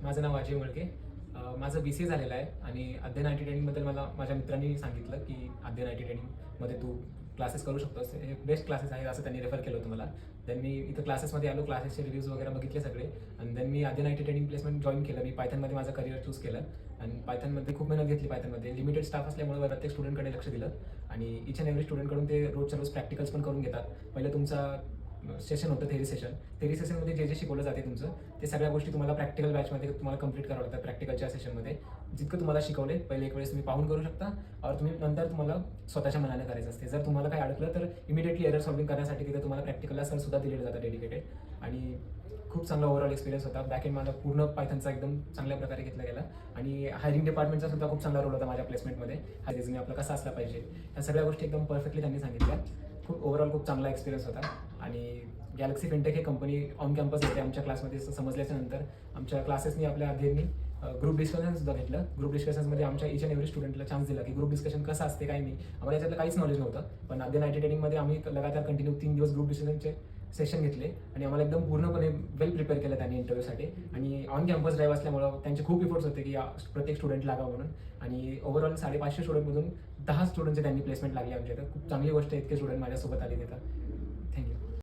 माझं नाव अजय मुळके. माझं BCA झालेलं आहे आणि अध्ययन IT ट्रेनिंगबद्दल मला माझ्या मित्रांनी सांगितलं की अध्ययन IT ट्रेनिंगमध्ये तू क्लासेस करू शकतोस, हे बेस्ट क्लासेस आहे असं त्यांनी रेफर केलं होतं मला. देन मी इथं क्लासेसमध्ये आलो, क्लासेसचे रिव्ह्यूज वगैरे बघितले सगळे आणि देन मी अध्ययन IT ट्रेनिंग प्लेसमेंट जॉईन केलं. मी पायथनमध्ये माझं करिअर चूज केलं आणि पायथनमध्ये खूप मेहनत घेतली. पायथनमध्ये लिमिटेड स्टाफ असल्यामुळे प्रत्येक स्टुडंटकडे लक्ष दिलं आणि इच अँड एव्हरी स्टुडंटकडून ते रोजच्या रोज प्रॅक्टिकल्स पण करून घेतात. पहिलं तुमचा सेशन होतं थेरी सेशनमध्ये जे जे शिकवलं जाते तुमचं ते सगळ्या गोष्टी तुम्हाला प्रॅक्टिकल बॅचमध्ये तुम्हाला कंप्लीट करावं लागतं. प्रॅक्टिकलच्या सेशनमध्ये जितकं तुम्हाला शिकवले पहिले एक वेळेस तुम्ही पाहून करू शकता और तुम्ही नंतर तुम्हाला स्वतःच्या मनाने करायचं असते. जर तुम्हाला काही अडकलं तर इमिडिएटली एरर सॉल्विंग करण्यासाठी तिथे तुम्हाला प्रॅक्टिकलला सर सुद्धा दिलेलं जातं डेडिकेटेड आणि खूप चांगला ओव्हरऑल एक्सपिरियन्स होता. बॅक एंड माझा पूर्ण पायथनचा एकदम चांगल्या प्रकारे घेतला गेला आणि हायरिंग डिपार्टमेंटचा सुद्धा खूप चांगला रोल होता माझ्या प्लेसमेंटमध्ये. हा रिझ्यूम आपला कसा असला पाहिजे ह्या सगळ्या गोष्टी एकदम परफेक्टली त्यांनी सांगितल्या. खूप ओव्हरऑल खूप चांगला एक्सपिरियन्स होता आणि गॅलेक्सी फिनटेक हे कंपनी ऑन कॅम्पस येते आमच्या क्लासमध्ये. समजल्याच्या नंतर आमच्या क्लासेसनी आपल्या अध्ययनी ग्रुप डिस्कशन सुद्धा घेतलं. ग्रुप डिस्कशन्समध्ये आमच्या इच अँड एव्हरी स्टुडंटला चान्स दिला की ग्रुप डिस्कशन कसं असते काय नाही. आम्हाला याच्यातलं काहीच नॉलेज नव्हतं, पण अध्ययन IT ट्रेनिंगमध्ये आम्ही लगातार कंटिन्यू 3 दिवस ग्रुप डिस्कशनचे सेशन घेतले आणि आम्हाला एकदम पूर्णपणे वेल प्रिपेअर केलं त्यांनी इंटरव्ह्यूसाठी. आणि ऑन कॅम्पस ड्राईव्ह असल्यामुळं त्यांचे खूप इफोर्ट्स होते की प्रत्येक स्टुडंट लागावं म्हणून आणि ओव्हरऑल 550 स्टुडंटमधून 10 स्टुडंटचे त्यांनी प्लेसमेंट लागली आमच्या इथं. खूप चांगली गोष्ट आहे, इतके स्टुडंट माझ्यासोबत आले तिथं.